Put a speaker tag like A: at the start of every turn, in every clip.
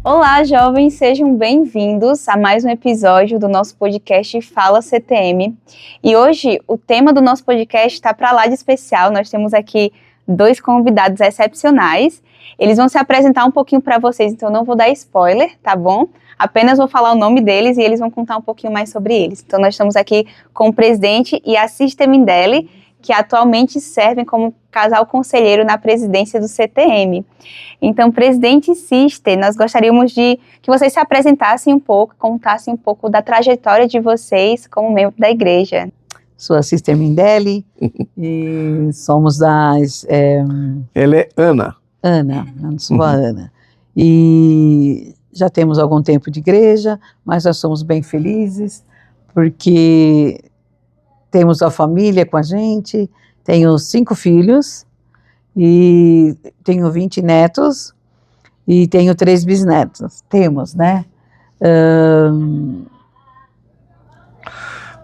A: Olá, jovens, sejam bem-vindos a mais um episódio do nosso podcast Fala CTM. E hoje o tema do nosso podcast está para lá de especial. Nós temos aqui dois convidados excepcionais. Eles vão se apresentar um pouquinho para vocês, então eu não vou dar spoiler, tá bom? Apenas vou falar o nome deles e eles vão contar um pouquinho mais sobre eles. Então nós estamos aqui com o presidente e a Sister Mindele, que atualmente servem como casal conselheiro na presidência do CTM. Então, presidente e Sister, nós gostaríamos de que vocês se apresentassem um pouco, contassem um pouco da trajetória de vocês como membro da igreja.
B: Sou a Sister Mindele e somos das...
C: Ela é Ana.
B: Ana, eu sou a Ana. E já temos algum tempo de igreja, mas nós somos bem felizes, porque temos a família com a gente, tenho 5 filhos, e tenho 20 netos, e tenho 3 bisnetos. Temos, né?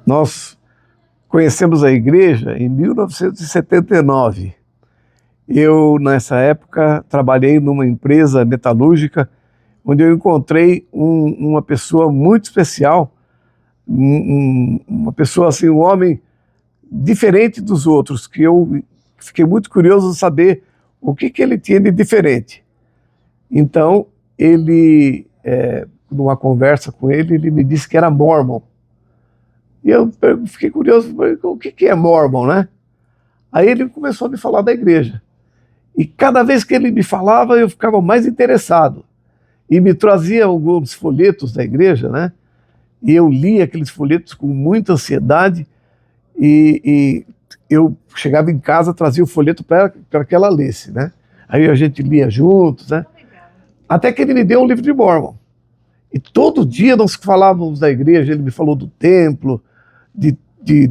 C: Nós conhecemos a igreja em 1979. Eu, nessa época, trabalhei numa empresa metalúrgica, onde eu encontrei uma pessoa muito especial, uma pessoa assim, um homem diferente dos outros, que eu fiquei muito curioso de saber o que ele tinha de diferente. Então, numa conversa com ele, ele me disse que era Mormon. E eu fiquei curioso, o que é Mormon, né? Aí ele começou a me falar da igreja. E cada vez que ele me falava, eu ficava mais interessado. E me trazia alguns folhetos da igreja, né? E eu lia aqueles folhetos com muita ansiedade. E eu chegava em casa, trazia o folheto para que ela lesse, né? Aí a gente lia juntos, né? Até que ele me deu um livro de Mormon. E todo dia nós falávamos da igreja, ele me falou do templo, de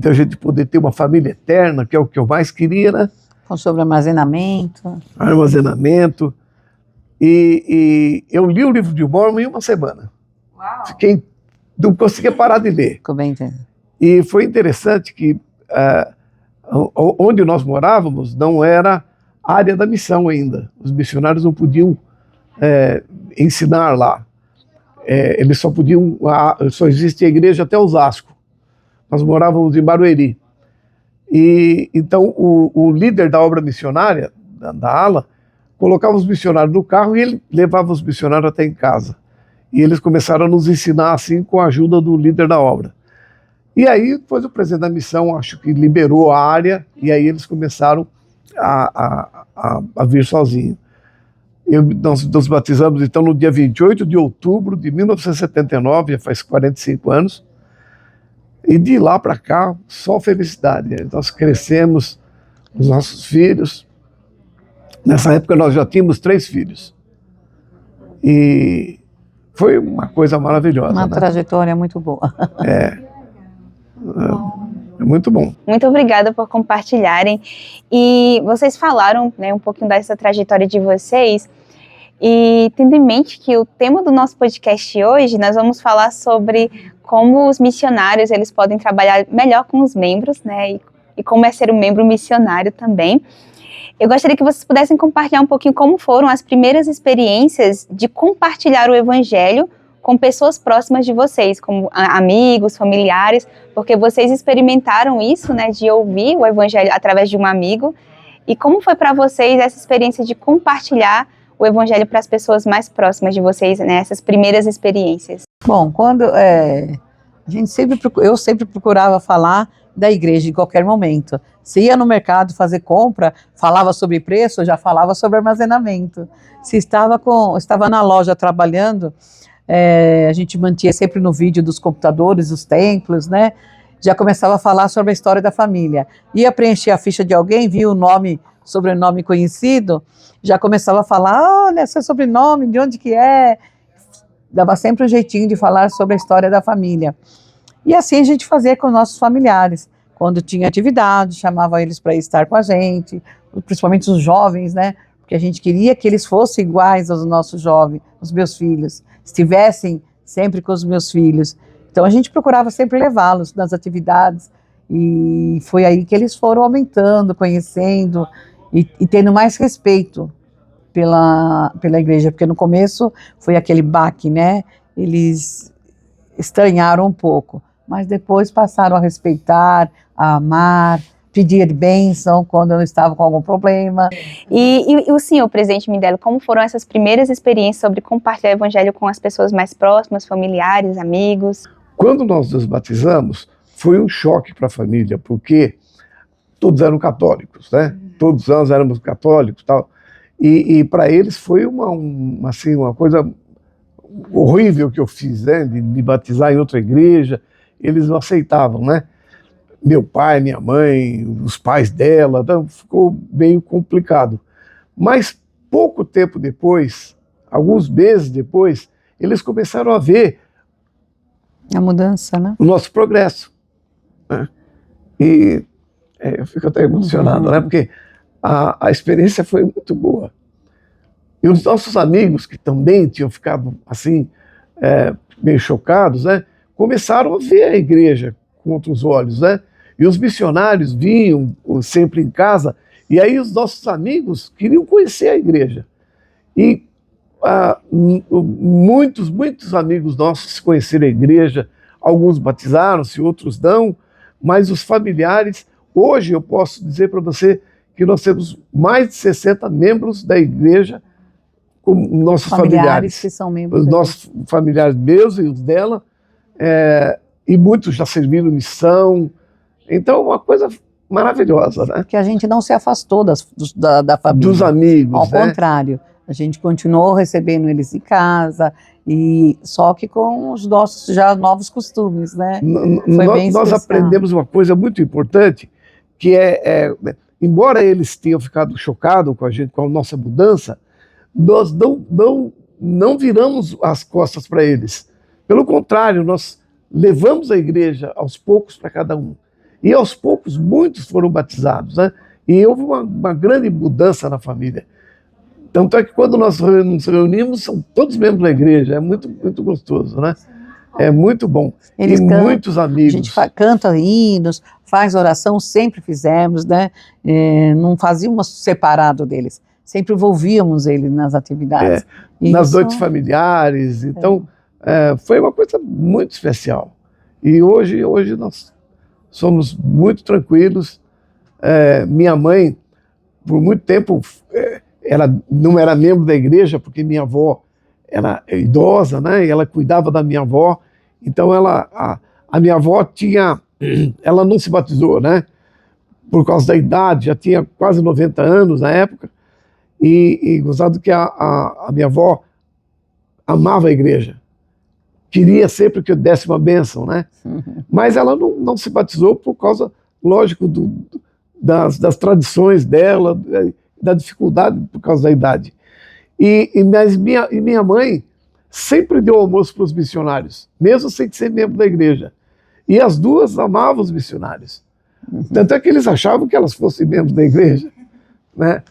C: a gente poder ter uma família eterna, que é o que eu mais queria, né?
B: Sobre armazenamento.
C: Armazenamento. E eu li o livro de Mormon em uma semana.
A: Uau.
C: Não conseguia parar de ler.
B: Ficou bem entendido.
C: E foi interessante que onde nós morávamos não era área da missão ainda. Os missionários não podiam ensinar lá. Eles só existia a igreja até Osasco. Nós morávamos em Barueri. E então o líder da obra missionária, da ala, colocava os missionários no carro e ele levava os missionários até em casa. E eles começaram a nos ensinar assim com a ajuda do líder da obra. E aí, depois o presidente da missão, acho que liberou a área, e aí eles começaram a vir sozinhos. Nós nos batizamos, então, no dia 28 de outubro de 1979, já faz 45 anos, e de lá para cá, só felicidade. Nós crescemos, os nossos filhos. Nessa época, nós já tínhamos 3 filhos. E foi uma coisa maravilhosa.
B: Uma
C: né?
B: trajetória muito boa.
C: É muito bom.
A: Muito obrigada por compartilharem. E vocês falaram, né, um pouquinho dessa trajetória de vocês. E tendo em mente que o tema do nosso podcast hoje, nós vamos falar sobre como os missionários eles podem trabalhar melhor com os membros, né, e como é ser um membro missionário também. Eu gostaria que vocês pudessem compartilhar um pouquinho como foram as primeiras experiências de compartilhar o evangelho com pessoas próximas de vocês, como amigos, familiares, porque vocês experimentaram isso, né, de ouvir o evangelho através de um amigo. E como foi para vocês essa experiência de compartilhar o evangelho para as pessoas mais próximas de vocês, né, essas primeiras experiências?
B: Bom, quando eu sempre procurava falar da igreja em qualquer momento. Se ia no mercado fazer compra, falava sobre preço, já falava sobre armazenamento. Se estava na loja trabalhando, a gente mantinha sempre no vídeo dos computadores, dos templos, né? Já começava a falar sobre a história da família. Ia preencher a ficha de alguém, via o nome, sobrenome conhecido, já começava a falar, olha, seu sobrenome, de onde que é? Dava sempre um jeitinho de falar sobre a história da família. E assim a gente fazia com os nossos familiares. Quando tinha atividade, chamava eles para estar com a gente, principalmente os jovens, né? Porque a gente queria que eles fossem iguais aos nossos jovens, os meus filhos, estivessem sempre com os meus filhos. Então a gente procurava sempre levá-los nas atividades, e foi aí que eles foram aumentando, conhecendo e tendo mais respeito pela igreja, porque no começo foi aquele baque, né? Eles estranharam um pouco, mas depois passaram a respeitar, a amar, pedir bênção quando eu estava com algum problema.
A: E o senhor, presidente Mindelo, como foram essas primeiras experiências sobre compartilhar o evangelho com as pessoas mais próximas, familiares, amigos?
C: Quando nós nos batizamos, foi um choque para a família, porque todos eram católicos, né? Todos nós éramos católicos, tal. E para eles foi uma coisa horrível que eu fiz, né? De me batizar em outra igreja. Eles não aceitavam, né? Meu pai, minha mãe, os pais dela, então ficou meio complicado. Mas pouco tempo depois, alguns meses depois, eles começaram a ver
B: A mudança, né?
C: o nosso progresso, né? E eu fico até emocionado, né? Porque a experiência foi muito boa. E os nossos amigos, que também tinham ficado assim, meio chocados, né? Começaram a ver a igreja com outros olhos, né? E os missionários vinham sempre em casa, e aí os nossos amigos queriam conhecer a igreja. E muitos amigos nossos conheceram a igreja, alguns batizaram-se, outros não, mas os familiares, hoje eu posso dizer para você que nós temos mais de 60 membros da igreja como nossos familiares.
B: Que são membros.
C: Os nossos familiares meus e os dela, e muitos já serviram missão. Então, uma coisa maravilhosa, né?
B: Porque a gente não se afastou da família.
C: Dos amigos,
B: Ao contrário, a gente continuou recebendo eles em casa, e só que com os nossos já novos costumes, né?
C: Nós aprendemos uma coisa muito importante, que embora eles tenham ficado chocados com a gente, com a nossa mudança, nós não viramos as costas para eles. Pelo contrário, nós levamos a igreja aos poucos para cada um. E aos poucos, muitos foram batizados, né? E houve uma grande mudança na família. Tanto é que quando nós nos reunimos, são todos membros da igreja. É muito, muito gostoso, né? É muito bom.
B: Eles
C: cantam, muitos amigos.
B: A gente canta hinos, faz oração, sempre fizemos, né? Não fazíamos separado deles. Sempre envolvíamos eles nas atividades.
C: Nas noites familiares. Então, foi uma coisa muito especial. E hoje nós somos muito tranquilos. Minha mãe, por muito tempo, ela não era membro da igreja, porque minha avó era idosa, né? E ela cuidava da minha avó. Então, a minha avó ela não se batizou, né? Por causa da idade, já tinha quase 90 anos na época. E gostado que a minha avó amava a igreja. Queria sempre que eu desse uma bênção, né? Mas ela não se batizou por causa, lógico, das tradições dela, da dificuldade por causa da idade. Mas minha mãe sempre deu almoço para os missionários, mesmo sem ser membro da igreja. E as duas amavam os missionários. Tanto é que eles achavam que elas fossem membros da igreja, né?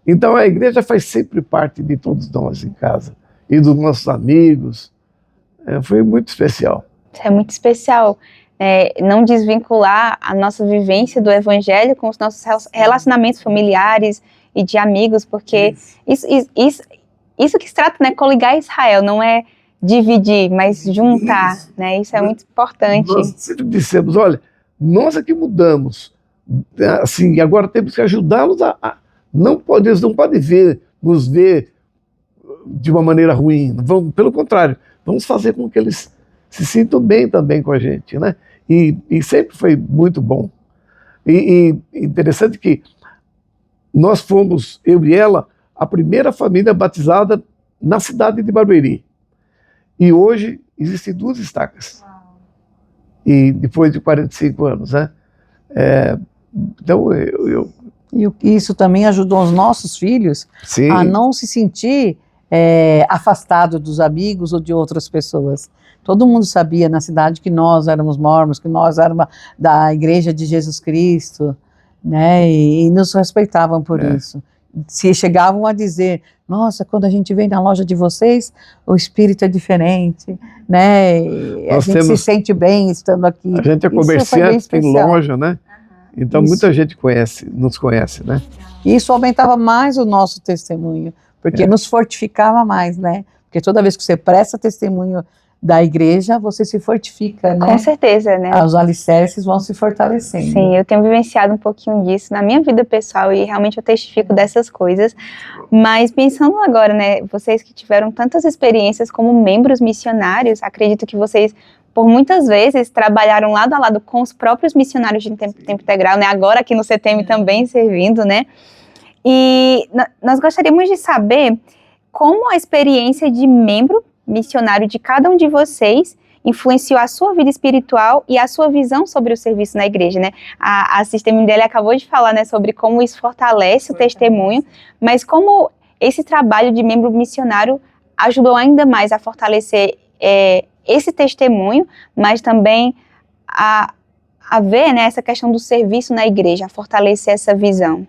C: Então a igreja faz sempre parte de todos nós em casa, e dos nossos amigos. Foi muito especial.
A: É muito especial. Não desvincular a nossa vivência do evangelho com os nossos relacionamentos familiares e de amigos, porque isso que se trata, né, coligar Israel, não é dividir, mas juntar, né? Isso é muito importante.
C: Nós sempre dissemos, olha, nós aqui mudamos, assim, agora temos que ajudá-los eles não podem nos ver de uma maneira ruim, pelo contrário, vamos fazer com que eles se sintam bem também com a gente, né? E sempre foi muito bom. E interessante que nós fomos, eu e ela, a primeira família batizada na cidade de Barueri. E hoje existem 2 estacas. E depois de 45 anos, né? Então,
B: E isso também ajudou os nossos filhos
C: Sim.
B: a não se sentir afastado dos amigos ou de outras pessoas. Todo mundo sabia na cidade que nós éramos mormons, que nós éramos da Igreja de Jesus Cristo, né? E nos respeitavam por isso. Se chegavam a dizer, nossa, quando a gente vem na loja de vocês, o espírito é diferente, né? A gente se sente bem estando aqui.
C: A gente é comerciante, tem loja, né? Então muita gente nos conhece, né?
B: Isso aumentava mais o nosso testemunho, porque nos fortificava mais, né? Porque toda vez que você presta testemunho da igreja, você se fortifica, né?
A: Com certeza, né?
B: Os alicerces vão se fortalecendo.
A: Sim, eu tenho vivenciado um pouquinho disso na minha vida pessoal e realmente eu testifico dessas coisas. Mas pensando agora, né, vocês que tiveram tantas experiências como membros missionários, acredito que vocês, por muitas vezes, trabalharam lado a lado com os próprios missionários de tempo integral, né? Agora aqui no CTM também servindo, né? E nós gostaríamos de saber como a experiência de membro missionário de cada um de vocês influenciou a sua vida espiritual e a sua visão sobre o serviço na igreja, né? A Sister dele acabou de falar, né, sobre como isso fortalece o testemunho, mas como esse trabalho de membro missionário ajudou ainda mais a fortalecer esse testemunho, mas também a ver, né, essa questão do serviço na igreja, a fortalecer essa visão.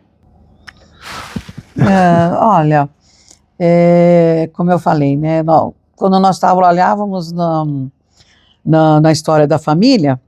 B: Olha, como eu falei, né, quando nós trabalhávamos na história da família,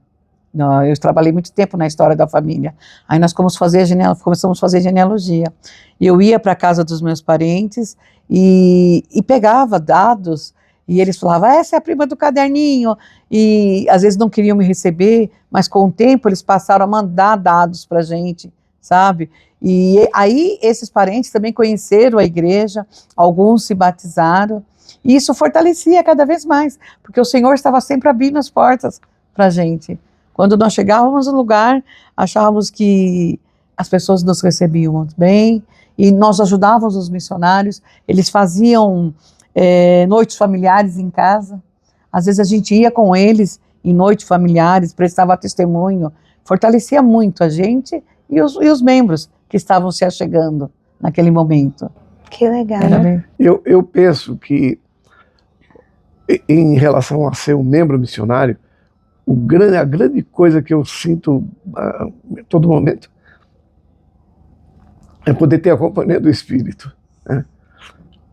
B: eu trabalhei muito tempo na história da família, aí nós começamos a fazer genealogia. Eu ia para a casa dos meus parentes e pegava dados, e eles falavam, essa é a prima do caderninho, e às vezes não queriam me receber, mas com o tempo eles passaram a mandar dados para a gente, sabe? E aí esses parentes também conheceram a igreja, alguns se batizaram, e isso fortalecia cada vez mais, porque o Senhor estava sempre abrindo as portas para a gente. Quando nós chegávamos no lugar, achávamos que as pessoas nos recebiam muito bem, e nós ajudávamos os missionários, eles faziam noites familiares em casa, às vezes a gente ia com eles em noites familiares, prestava testemunho, fortalecia muito a gente e os membros que estavam se achegando naquele momento.
A: Que legal, né?
C: Eu penso que, em relação a ser um membro missionário, a grande coisa que eu sinto a todo momento é poder ter a companhia do Espírito, né?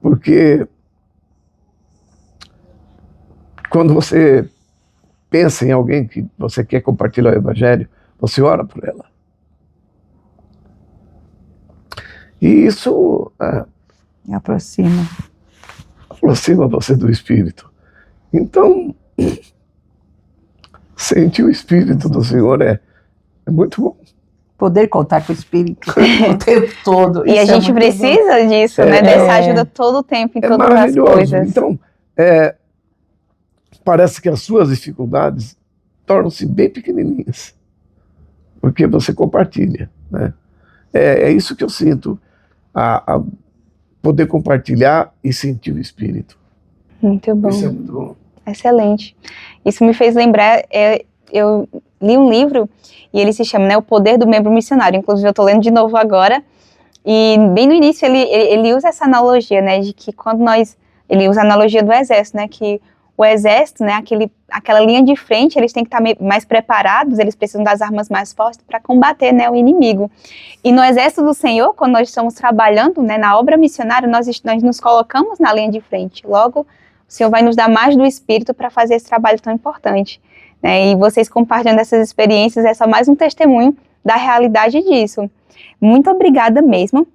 C: Porque quando você pensa em alguém que você quer compartilhar o Evangelho, você ora por ela. E isso
B: aproxima
C: você do Espírito. Então, sentir o Espírito do Senhor é muito bom.
B: Poder contar com o Espírito o tempo todo.
A: E a gente precisa disso, né? Dessa ajuda todo o tempo, em todas as coisas.
C: Então, parece que as suas dificuldades tornam-se bem pequenininhas, porque você compartilha, né? É isso que eu sinto, a poder compartilhar e sentir o Espírito.
A: Muito bom.
C: Isso é muito bom.
A: Excelente. Isso me fez lembrar, eu li um livro e ele se chama, né, O Poder do Membro Missionário. Inclusive eu estou lendo de novo agora, e bem no início ele usa essa analogia, né, de que ele usa a analogia do exército, né, que o exército, né, aquela linha de frente, eles têm que estar mais preparados, eles precisam das armas mais fortes para combater, né, o inimigo. E no exército do Senhor, quando nós estamos trabalhando, né, na obra missionária, nós nos colocamos na linha de frente. Logo, o Senhor vai nos dar mais do Espírito para fazer esse trabalho tão importante, né? E vocês compartilhando essas experiências é só mais um testemunho da realidade disso. Muito obrigada mesmo.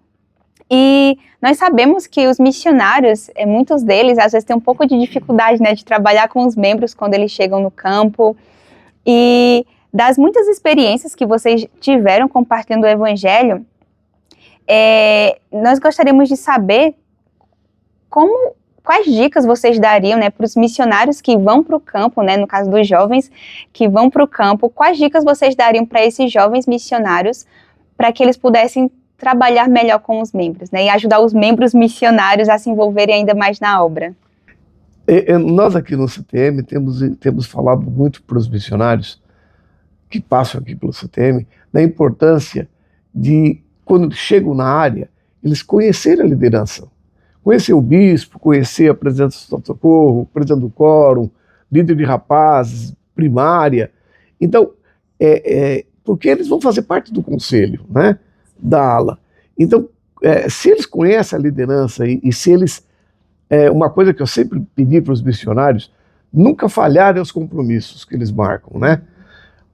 A: E nós sabemos que os missionários, muitos deles, às vezes têm um pouco de dificuldade, né, de trabalhar com os membros quando eles chegam no campo. E das muitas experiências que vocês tiveram compartilhando o Evangelho, nós gostaríamos de saber quais dicas vocês dariam, né, para os missionários que vão para o campo, né, no caso dos jovens que vão para o campo, quais dicas vocês dariam para esses jovens missionários para que eles pudessem trabalhar melhor com os membros, né, e ajudar os membros missionários a se envolverem ainda mais na obra?
C: Nós aqui no CTM temos falado muito para os missionários que passam aqui pelo CTM da importância de, quando chegam na área, eles conhecerem a liderança. Conhecer o bispo, conhecer a presidente do socorro, o presidente do quórum, líder de rapazes, primária. Então, porque eles vão fazer parte do conselho, né, da ala. Então, se eles conhecem a liderança e se eles... uma coisa que eu sempre pedi para os missionários, nunca falharem aos compromissos que eles marcam, né?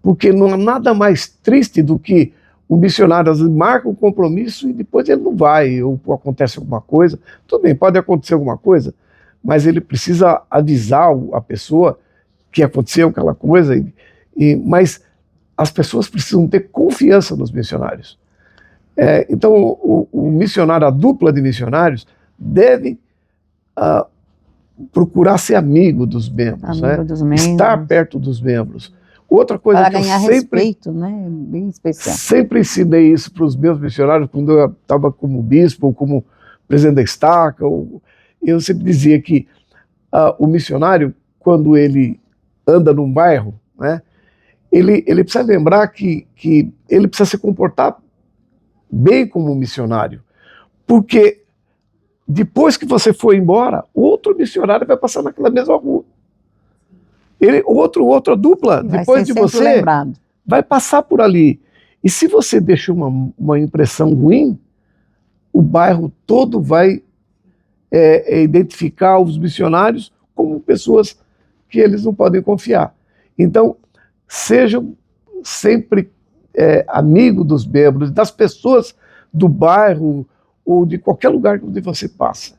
C: Porque não há nada mais triste do que O missionário às vezes marca um compromisso e depois ele não vai, ou acontece alguma coisa. Tudo bem, pode acontecer alguma coisa, mas ele precisa avisar a pessoa que aconteceu aquela coisa, mas as pessoas precisam ter confiança nos missionários. Então, o missionário, a dupla de missionários, deve procurar ser amigo dos membros, né?
B: Dos membros.
C: Estar perto dos membros. Outra coisa
B: para
C: que
B: ganhar
C: eu sempre,
B: respeito, né? Bem especial.
C: sempre ensinei isso para os meus missionários, quando eu estava como bispo ou como presidente da estaca, eu sempre dizia que o missionário, quando ele anda num bairro, né, ele precisa lembrar que ele precisa se comportar bem como missionário, porque depois que você for embora, outro missionário vai passar naquela mesma rua. Outra dupla, depois de você,
B: lembrado.
C: vai passar por ali. E se você deixa uma impressão ruim, o bairro todo vai identificar os missionários como pessoas que eles não podem confiar. Então, sejam sempre amigos dos membros, das pessoas do bairro ou de qualquer lugar onde você passa.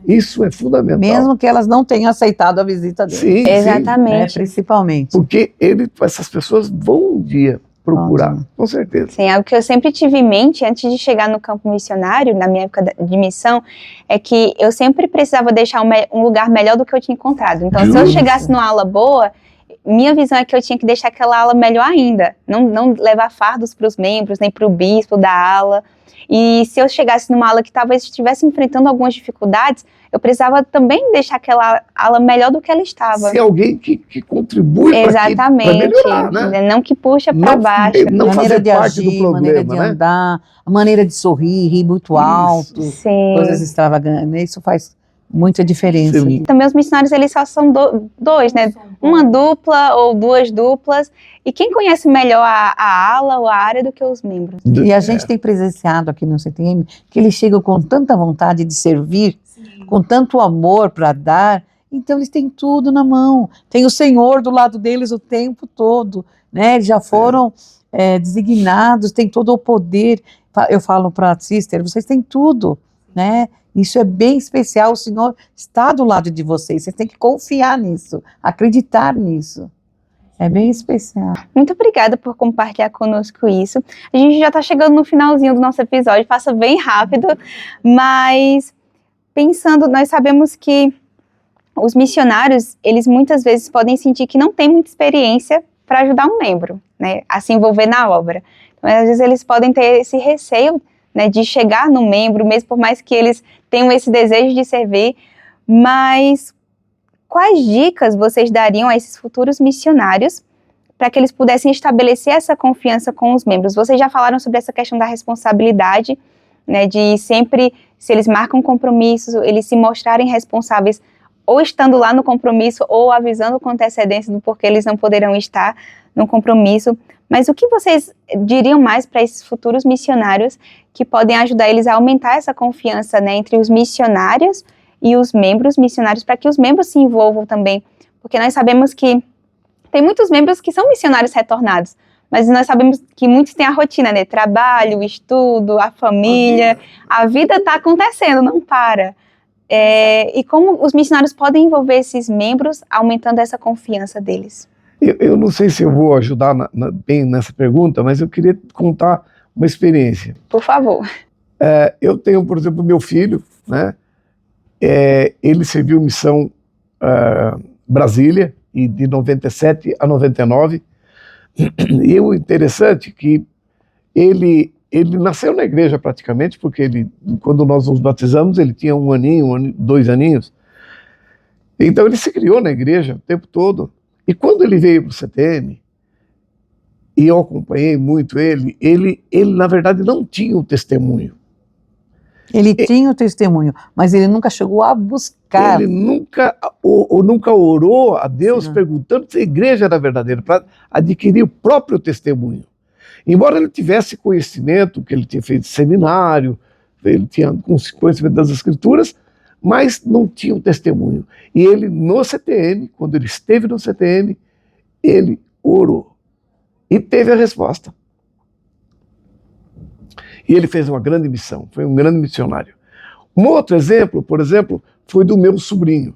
C: Isso é fundamental.
B: Mesmo que elas não tenham aceitado a visita dele.
C: Sim,
A: Exatamente.
C: sim,
B: principalmente.
C: porque essas pessoas vão um dia procurar, com certeza.
A: Sim, algo que eu sempre tive em mente antes de chegar no campo missionário, na minha época de missão, é que eu sempre precisava deixar um lugar melhor do que eu tinha encontrado. Então, se eu chegasse numa ala boa, minha visão é que eu tinha que deixar aquela ala melhor ainda. Não levar fardos para os membros, nem para o bispo da ala. E se eu chegasse numa ala que talvez estivesse enfrentando algumas dificuldades, eu precisava também deixar aquela ala melhor do que ela estava.
C: Ser alguém que contribui para melhorar, né?
A: Não que puxa para baixo.
C: Não
B: maneira
C: fazer
B: de
C: parte
B: agir,
C: do problema,
B: maneira de
C: né?
B: andar, a maneira de sorrir, rir muito alto,
A: Sim.
B: coisas extravagantes. Isso faz muita diferença.
C: Sim.
A: Também os missionários, eles só são dois, né? Uma dupla ou duas duplas. E quem conhece melhor a ala ou a área do que os membros?
B: E a gente tem presenciado aqui no CTM que eles chegam com tanta vontade de servir, com tanto amor para dar, então eles têm tudo na mão. Tem o Senhor do lado deles o tempo todo, né? Eles já foram designados, têm todo o poder. Eu falo para a sister, vocês têm tudo, né? Isso é bem especial, o Senhor está do lado de vocês têm que confiar nisso, acreditar nisso. É bem especial.
A: Muito obrigada por compartilhar conosco isso. A gente já está chegando no finalzinho do nosso episódio, passa bem rápido, mas pensando, nós sabemos que os missionários, eles muitas vezes podem sentir que não têm muita experiência para ajudar um membro, né, a se envolver na obra. Então, às vezes eles podem ter esse receio, né, de chegar no membro, mesmo por mais que eles tenham esse desejo de servir, mas quais dicas vocês dariam a esses futuros missionários para que eles pudessem estabelecer essa confiança com os membros? Vocês já falaram sobre essa questão da responsabilidade, né, de sempre, se eles marcam compromissos, eles se mostrarem responsáveis, ou estando lá no compromisso, ou avisando com antecedência do porquê eles não poderão estar no compromisso. Mas o que vocês diriam mais para esses futuros missionários que podem ajudar eles a aumentar essa confiança, né, entre os missionários e os membros missionários, para que os membros se envolvam também? Porque nós sabemos que tem muitos membros que são missionários retornados, mas nós sabemos que muitos têm a rotina, né? Trabalho, estudo, a família, a vida está acontecendo, não para. E como os missionários podem envolver esses membros, aumentando essa confiança deles?
C: Eu não sei se eu vou ajudar bem nessa pergunta, mas eu queria contar uma experiência.
A: Por favor.
C: Eu tenho, por exemplo, meu filho, né? Ele serviu missão Brasília, e de 97 a 99. E o interessante é que ele nasceu na igreja praticamente, porque quando nós nos batizamos, ele tinha 1 aninho, 2 aninhos. Então ele se criou na igreja o tempo todo. E quando ele veio para o CTM, e eu acompanhei muito ele na verdade não tinha o testemunho.
B: Ele tinha o testemunho, mas ele nunca chegou a buscar.
C: Ele nunca orou a Deus perguntando se a igreja era verdadeira, para adquirir o próprio testemunho. Embora ele tivesse conhecimento, que ele tinha feito seminário, ele tinha conhecimento das Escrituras, mas não tinha um testemunho. E ele, no CTM, quando ele esteve no CTM, ele orou. E teve a resposta. E ele fez uma grande missão, foi um grande missionário. Um outro exemplo, por exemplo, foi do meu sobrinho.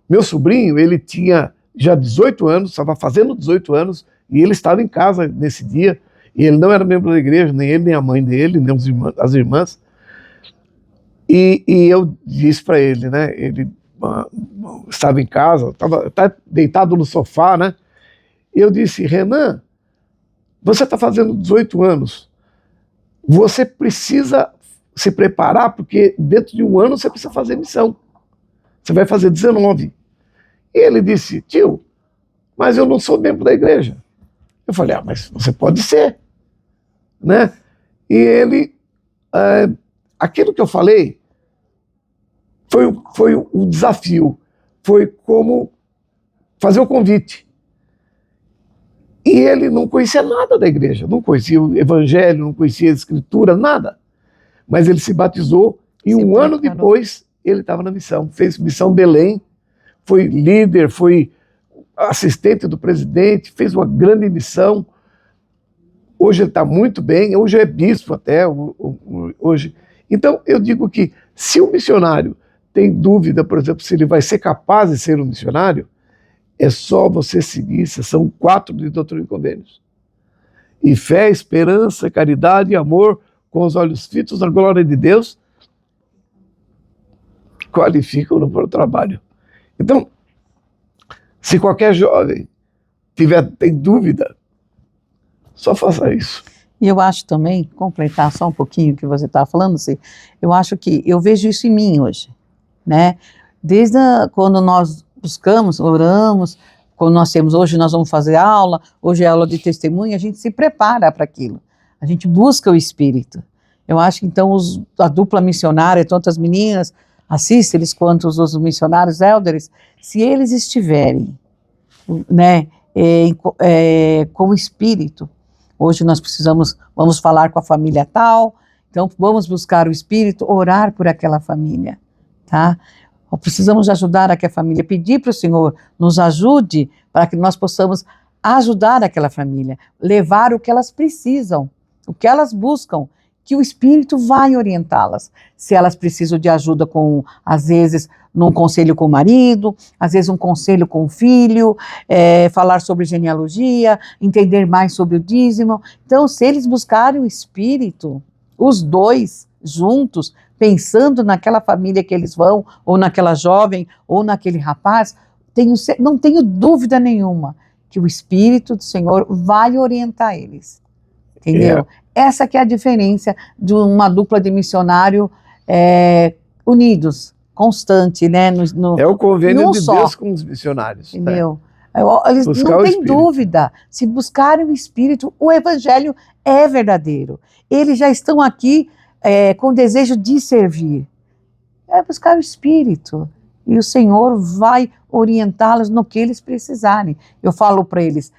C: Meu sobrinho, ele tinha já 18 anos, estava fazendo 18 anos, e ele estava em casa nesse dia, e ele não era membro da igreja, nem ele, nem a mãe dele, nem as irmãs. E eu disse para ele, né, ele estava em casa, estava deitado no sofá, né, e eu disse: Renan, você está fazendo 18 anos, você precisa se preparar, porque dentro de um ano você precisa fazer missão. Você vai fazer 19. E ele disse: tio, mas eu não sou membro da igreja. Eu falei: mas você pode ser, né? E ele, aquilo que eu falei, foi um desafio, foi como fazer o convite. E ele não conhecia nada da igreja, não conhecia o evangelho, não conhecia a escritura, nada. Mas ele se batizou e um ano depois ele estava na missão. Fez missão Belém, foi líder, foi assistente do presidente, fez uma grande missão. Hoje ele está muito bem, hoje é bispo até, hoje. Então eu digo que se o missionário tem dúvida, por exemplo, se ele vai ser capaz de ser um missionário, é só você seguir, são 4 de Doutrina e Convênios. E fé, esperança, caridade e amor, com os olhos fitos na glória de Deus, qualificam-no para o trabalho. Então, se qualquer jovem tem dúvida, só faça isso.
B: E eu acho também, completar só um pouquinho o que você estava falando, assim, eu acho que eu vejo isso em mim hoje, né? Desde quando nós buscamos, oramos, quando nós temos, hoje nós vamos fazer aula, hoje é aula de testemunho, a gente se prepara para aquilo, a gente busca o Espírito. Eu acho que então a dupla missionária, tanto as meninas, assísteres, quanto os missionários elders, se eles estiverem, né, com o Espírito, hoje nós vamos falar com a família tal, então vamos buscar o Espírito, orar por aquela família, tá? Precisamos ajudar aquela família, pedir para o Senhor nos ajude para que nós possamos ajudar aquela família, levar o que elas precisam, o que elas buscam, que o Espírito vai orientá-las. Se elas precisam de ajuda com, às vezes, num conselho com o marido, às vezes um conselho com o filho, falar sobre genealogia, entender mais sobre o dízimo. Então, se eles buscarem o Espírito, os dois juntos, pensando naquela família que eles vão, ou naquela jovem, ou naquele rapaz, não tenho dúvida nenhuma que o Espírito do Senhor vai orientar eles. Entendeu? Essa que é a diferença de uma dupla de missionário unidos, constante, né?
C: É o convênio de Deus com os missionários.
B: Entendeu? Eles não têm dúvida, se buscarem o Espírito, o Evangelho é verdadeiro. Eles já estão aqui com o desejo de servir. É buscar o Espírito. E o Senhor vai orientá-los no que eles precisarem. Eu falo para eles,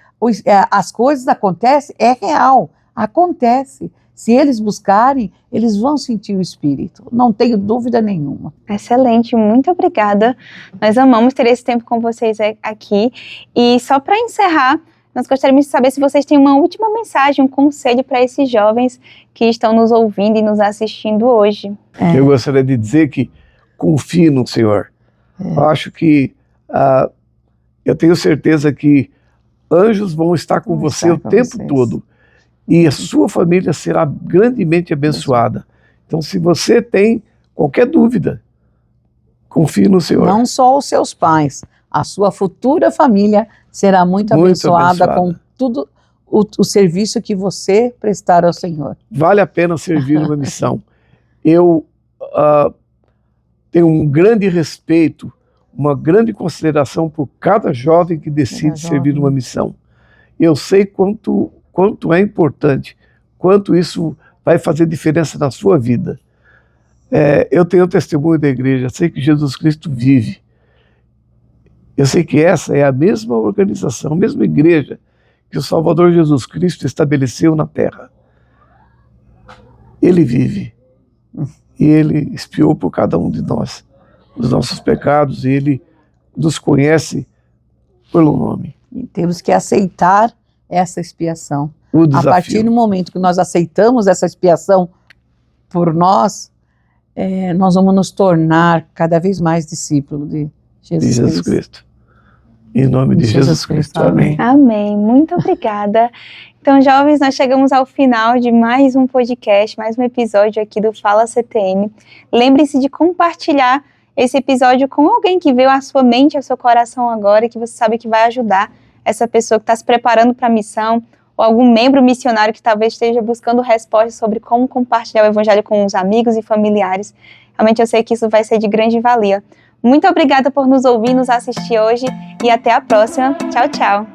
B: as coisas acontecem, é real, acontece. Se eles buscarem, eles vão sentir o Espírito. Não tenho dúvida nenhuma.
A: Excelente, muito obrigada. Nós amamos ter esse tempo com vocês aqui. E só para encerrar, nós gostaríamos de saber se vocês têm uma última mensagem, um conselho para esses jovens que estão nos ouvindo e nos assistindo hoje.
C: Eu gostaria de dizer que confie no Senhor. Eu acho que, eu tenho certeza que anjos vão estar com você o tempo todo. E a sua família será grandemente abençoada. Então, se você tem qualquer dúvida, confie no Senhor.
B: Não só os seus pais, a sua futura família será muito abençoada com tudo o serviço que você prestar ao Senhor.
C: Vale a pena servir numa missão. Eu tenho um grande respeito, uma grande consideração por cada jovem que decide servir numa missão. Eu sei quanto é importante, quanto isso vai fazer diferença na sua vida. Eu tenho o testemunho da igreja, sei que Jesus Cristo vive. Eu sei que essa é a mesma organização, a mesma igreja que o Salvador Jesus Cristo estabeleceu na terra. Ele vive. E Ele expiou por cada um de nós os nossos pecados, e Ele nos conhece pelo nome.
B: E temos que aceitar essa expiação.
C: O desafio.
B: A partir do momento que nós aceitamos essa expiação por nós, nós vamos nos tornar cada vez mais discípulos de
C: De
B: Jesus,
C: Jesus Cristo. Em nome de Jesus Cristo. Amém.
A: Amém. Muito obrigada. Então, jovens, nós chegamos ao final de mais um podcast, mais um episódio aqui do Fala CTM. Lembre-se de compartilhar esse episódio com alguém que veio à sua mente, ao seu coração agora, e que você sabe que vai ajudar essa pessoa que está se preparando para a missão, ou algum membro missionário que talvez esteja buscando respostas sobre como compartilhar o evangelho com os amigos e familiares. Realmente eu sei que isso vai ser de grande valia. Muito obrigada por nos ouvir, nos assistir hoje, e até a próxima. Tchau, tchau.